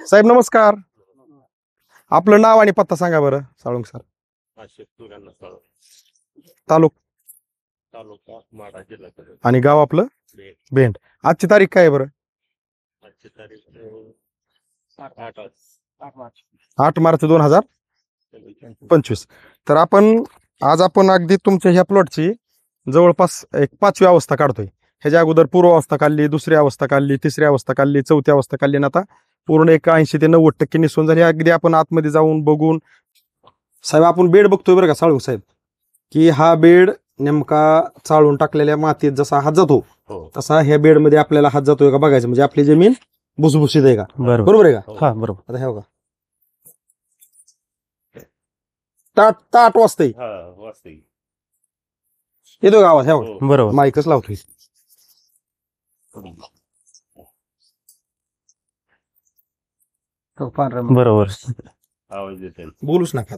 साहेब नमस्कार. आपलं नाव आणि पत्ता सांगा बरं. साळुंग सर. तालुका माढा जिल्हा आणि गाव आपलं भेंड. आजची तारीख काय आहे बरं? आजची तारीख 8 मार्च 2025. तर आज आपण अगदी तुमच्या ह्या प्लॉटची जवळपास एक 5वी अवस्था काढतोय. ह्याच्या अगोदर पूर्व अवस्था काढली, दुसरी अवस्था काढली, तिसरी अवस्था काढली, चौथी अवस्था काढली आणि आता पूर्ण एक 80 ते 90% निसून झाली. अगदी आपण आतमध्ये जाऊन बघून साहेब आपण बेड बघतोय बरं का साळुंग साहेब, की हा बेड नेमका चाळून टाकलेल्या मातीत जसा हात जातो तसा ह्या बेडमध्ये आपल्याला हात जातोय का बघायचं. म्हणजे आपली जमीन भुसभुशीत आहे का? बरोबर आहे का? हा बरोबर. आता हे बघा ताट वाजतंय. येतो का आवाज? हे बघा बरोबर. माईकच लावतोय. बरोबर. आवाज येते. बोलूच नका.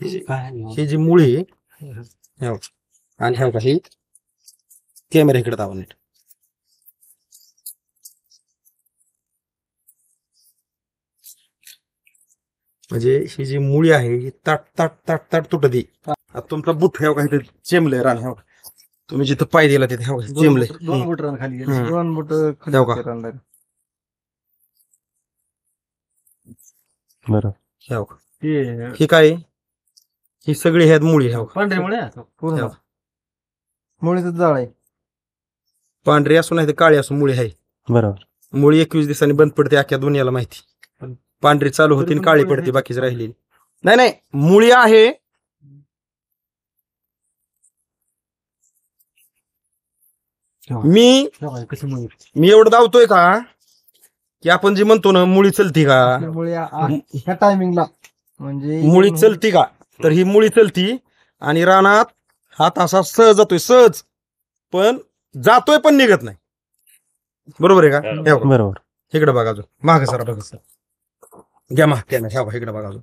ही जी मुळी आणि हे बघा ही कॅमेरा इकडे दाबा नीट. म्हणजे ही जी मुळी आहे ही ताट ताट ताट ताट तुटत आहे. आता तुमचा बुट हे बघा इथे चेमलंय रान. हे बघा तुम्ही जिथं पाय दिला तिथे हे बघा चेमलंय. 2 फूट रान खाली गेलं. 2 फूट हे बघा. बरोबर. हे बघा ही काय आहे? ही सगळी ह्यात मुळी. हे बघा पांढऱ्यामुळे पूर्ण मुळीच जाळ आहे. पांढरी असू नाही तर काळी असू मुळी आहे. बरोबर. मुळी 21 दिवसांनी बंद पडते अख्ख्या दुनियाला माहिती. पांढरी चालू होती आणि काळी पडते बाकीच राहिलेली. नाही मुळी आहे. मी एवढं धावतोय का की आपण जे म्हणतो ना मुळी चलती का, ह्या टायमिंगला म्हणजे मुळी चलती का, तर ही मुळी चलती आणि रानात हात असा सहज जातोय. सहज पण जातोय पण निघत नाही. बरोबर आहे का? हे बघा. बरोबर. इकडे बघा अजून माग सर बघा सर घ्या माग घ्या ना. ह्या बघा इकडे बघा अजून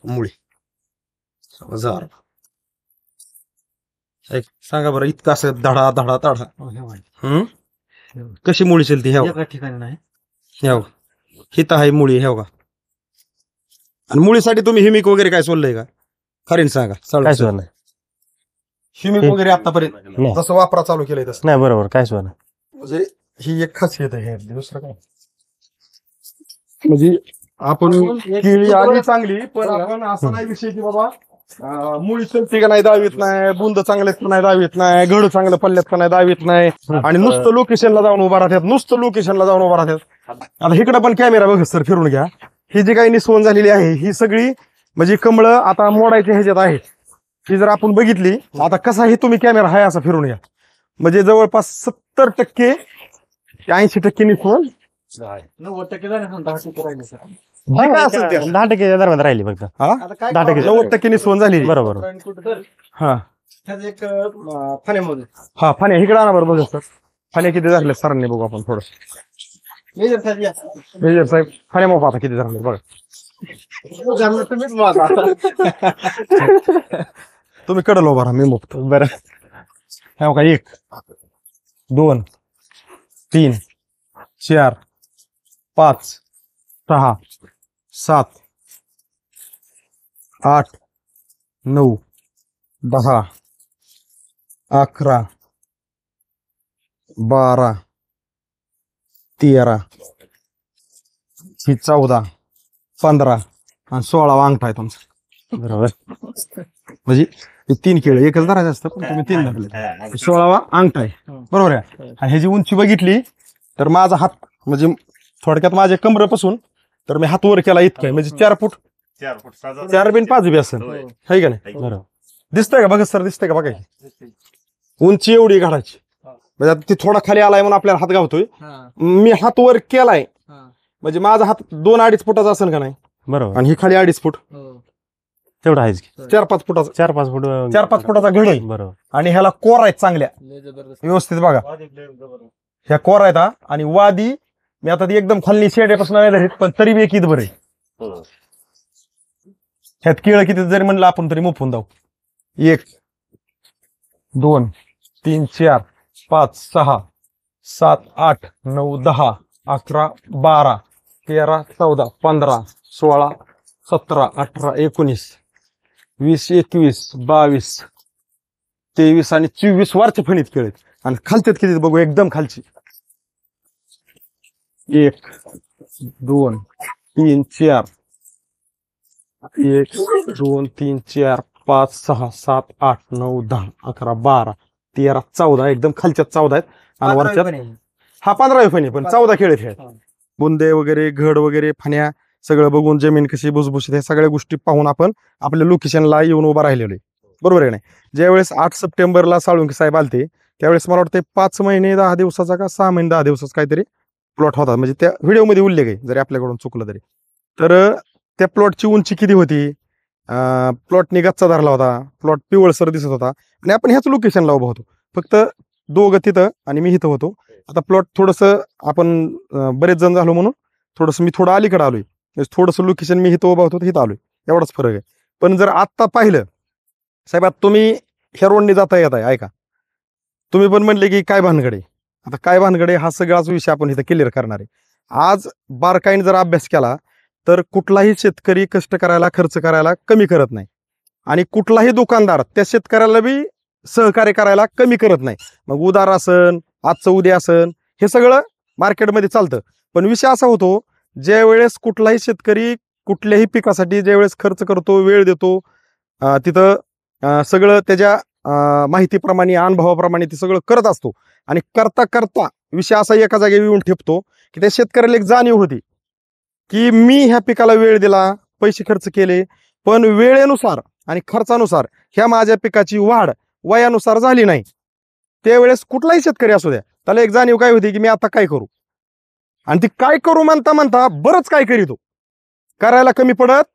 मुळी हजार. सांगा बरं इतकं असं धडा धडा धडा कशी मुळी चलती? ह्या एका ठिकाणी नाही. ह्या हित आहे मुळी. ह्या बघा. आणि मुळीसाठी तुम्ही हिमिक वगैरे काय सोडलंय का? खरीन सांगा. काय सुद्धा नाही. हिमिक वगैरे आतापर्यंत जसं वापरा चालू केलंय तसं नाही. बरोबर. काय सुद्धा नाही. म्हणजे ही एक खासियत आहे. दुसरं काय म्हणजे आपण केळी आली चांगली पण आपण असं नाही विषय की बाबा मुळी चलती का नाही दावीत नाही, बुंद चांगल्यात का नाही दावीत नाही, घड चांगलं पल्ल्यात का नाही दावीत नाही आणि नुसतं लोकेशनला जाऊन उभा राहतात. नुसतं लोकेशनला जाऊन उभा राहतात. आता इकडे पण कॅमेरा बघ सर फिरून घ्या. ही जी काही निसवण झालेली आहे ही सगळी म्हणजे कमळं आता मोडायच्या ह्याच्यात आहेत. ही जर आपण बघितली आता कसाही तुम्ही कॅमेरा आहे असा फिरून घ्या म्हणजे जवळपास 70% 80% निसवण 90% झाले. 10% राहिले सर. 10% दरम्यान राहिली फक्त. 90% निसवण झाली. बरोबर. हा एक फाण्यामध्ये हा फाण्या इकडे आणा बरं बघा सर. फाण्या किती झाले सरांनी बघू आपण थोडं. मेजर साहेब या. मेजर साहेब फाण्या मोपा आता किती झाले बघा. तुम्हीच माझा तुम्ही कडल उभा राहा मी मोपतो. बरं. हे बघा 1 2 3 4 5 6 7 8 9 10 11 12 13 ही 14 15 आणि 16वा अंगठा आहे तुमचा. बरोबर. म्हणजे 3 केळं एकच धरायचं असतं पण तुम्ही 3 धरले. 16वा अंगठा आहे. बरोबर आहे. आणि ह्याची उंची बघितली तर माझा हात म्हणजे थोडक्यात माझ्या कमरेपासून तर मी हात वर केला इतका म्हणजे 4 फूट 4 बिन 5 बी असेल. आहे का नाही? बरोबर. दिसतंय का बघा सर? दिसतंय का बघा? उंची एवढी घालायची म्हणजे आता ती थोडा खाली आलाय म्हणून आपल्याला हात गावतोय. मी हात वर केलाय म्हणजे माझा हात 2-2.5 फुटाचा असेल का नाही? बरोबर. आणि ही खाली 2.5 फूट तेवढं आहेच की. 4-5 फुटाचा 4-5 फूट 4-5 फुटाचा घड आहे. बरोबर. आणि ह्याला कोर आहेत चांगल्या व्यवस्थित बघा. ह्या कोर आहेत आणि वादी मी आता ती एकदम खाल्ली शेड्यापासून नाही धरीत, पण तरी बी एक ईद बरे हम्म. ह्यात केळं किती जरी म्हणलं आपण तरी मोफून जाऊ. 1 2 3 4 5 6 7 8 9 10 11 12 13 14 15 16 17 18 19 20 21 22 23 आणि 24 वरच्या फणीत केळत आणि खालच्यात किती बघू एकदम खालची. 1 2 3 4 1 2 3 4 5 6 7 8 9 10 11 12 13 14 एकदम खालच्यात 14 आहेत आणि वरच्यात हा 15 फणी पण 14 खेळ आहेत. बुंदे वगैरे घड वगैरे फण्या सगळं बघून जमीन कशी भुसभुशीत आहे सगळ्या गोष्टी पाहून आपण आपल्या लोकेशनला येऊन उभा राहिलेलो आहे. बरोबर आहे नाही. ज्यावेळेस 8 सप्टेंबरला साळुंके साहेब आलते त्यावेळेस मला वाटतं 5 महिने 10 दिवसाचा का 6 महिने 10 दिवसाचा काहीतरी प्लॉट होता, म्हणजे त्या व्हिडिओमध्ये उल्लेख आहे जरी आपल्याकडून चुकलं तरी. तर त्या प्लॉटची उंची किती होती, प्लॉटनी गच्चा धरला होता, प्लॉट पिवळसर दिसत होता आणि आपण ह्याच लोकेशनला उभा होतो. फक्त दोघं तिथं आणि मी इथं होतो. आता प्लॉट थोडंसं आपण बरेच जण झालो म्हणून थोडंसं मी थोडं अलीकडे आलोय, थोडंसं लोकेशन मी इथं उभा होतो इथं आलोय, एवढाच फरक आहे. पण जर आत्ता पाहिलं साहेब, आता तुम्ही ह्या रोडने जाता येत आहे, ऐका, तुम्ही पण म्हणले की काय भानगडे, आता काय भानगडे हा सगळाच विषय आपण इथं क्लिअर करणार आहे. आज बारकाईने जर अभ्यास केला तर कुठलाही शेतकरी कष्ट करायला खर्च करायला कमी करत नाही आणि कुठलाही दुकानदार त्या शेतकऱ्याला बी सहकार्य करायला कमी करत नाही. मग उदार असन, आजचं उद्या असन, हे सगळं मार्केटमध्ये चालतं. पण विषय असा होतो, ज्या वेळेस कुठलाही शेतकरी कुठल्याही पिकासाठी ज्यावेळेस खर्च करतो, वेळ देतो, तिथं सगळं त्याच्या माहितीप्रमाणे अनुभवाप्रमाणे ते सगळं करत असतो आणि करता करता विषय असा एका जागेवर येऊन ठेपतो की त्या शेतकऱ्याला एक जाणीव होती की मी ह्या पिकाला वेळ दिला, पैसे खर्च केले, पण वेळेनुसार आणि खर्चानुसार ह्या माझ्या पिकाची वाढ वयानुसार झाली नाही. त्यावेळेस कुठलाही शेतकरी असू द्या त्याला एक जाणीव काय होती की मी आता काय करू, आणि ती काय करू म्हणता म्हणता बरंच काय करीतो, करायला कमी पडत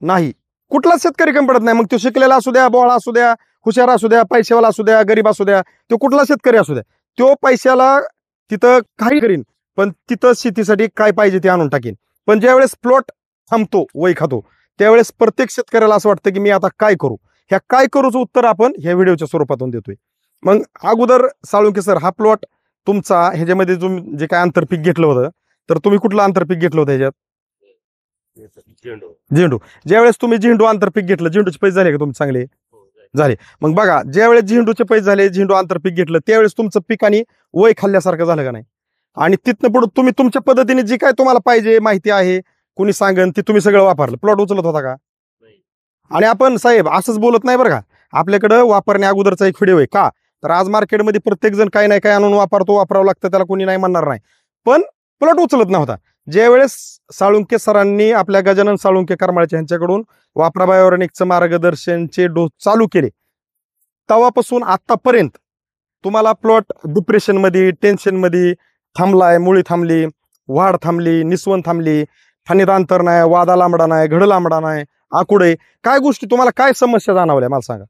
नाही. कुठलाच शेतकरी कमी पडत नाही. मग तो शिकलेला असू द्या, बोळा असू द्या, हुशार असू द्या, पैशावाला असू द्या, गरीब असू द्या, तो कुठला शेतकरी असू द्या, तो पैशाला तिथं काही करीन पण तिथं शेतीसाठी काय पाहिजे ते आणून टाकीन. पण ज्यावेळेस प्लॉट थांबतो, वय खातो, त्यावेळेस प्रत्येक शेतकऱ्याला असं वाटतं की मी आता काय करू. ह्या काय करूचं उत्तर आपण ह्या व्हिडिओच्या स्वरूपातून देतोय. मग अगोदर साळुंके सर, हा प्लॉट तुमचा ह्याच्यामध्ये जे काय आंतरपीक घेतलं होतं, तर तुम्ही कुठलं आंतरपीक घेतलं होतं ह्याच्यात? झेंडू. ज्यावेळेस तुम्ही झेंडू आंतरपीक घेतलं, झेंडूचे पैसे झाले का तुमचे? चांगले झाले. मग बघा, ज्यावेळेस झेंडूचे पैसे झाले, झेंडू आंतरपीक घेतलं, त्यावेळेस तुमचं पिकाने वय खाल्ल्यासारखं झालं का नाही? आणि तिथनं पुढे तुम्ही तुमच्या पद्धतीने जी काय तुम्हाला पाहिजे माहिती आहे, कोणी सांगन ती तुम्ही सगळं वापरलं. प्लॉट उचलत होता का? आणि आपण साहेब असंच बोलत नाही बरं का, आपल्याकडं वापरण्या अगोदरचा एक व्हिडिओ आहे का, तर आज मार्केटमध्ये प्रत्येक जण काही नाही काय आणून वापरावं लागतं, त्याला कोणी नाही म्हणणार नाही. पण प्लॉट उचलत नव्हता. ज्यावेळेस साळुंके सरांनी आपल्या गजानन साळुंके करमाळ्याच्या यांच्याकडून वापरा बायोऑर्गॅनिकचं मार्गदर्शनचे डोस चालू केले, तेव्हापासून आतापर्यंत तुम्हाला प्लॉट डिप्रेशनमध्ये, टेन्शनमध्ये थांबलाय, मुळी थांबली, वाढ थांबली, निस्वन थांबली, फणीत अंतर नाही, वादा लांबडा नाही, घड लांबडा नाही, आकुडे, काय गोष्टी तुम्हाला काय समस्या जाणवल्या मला सांगा.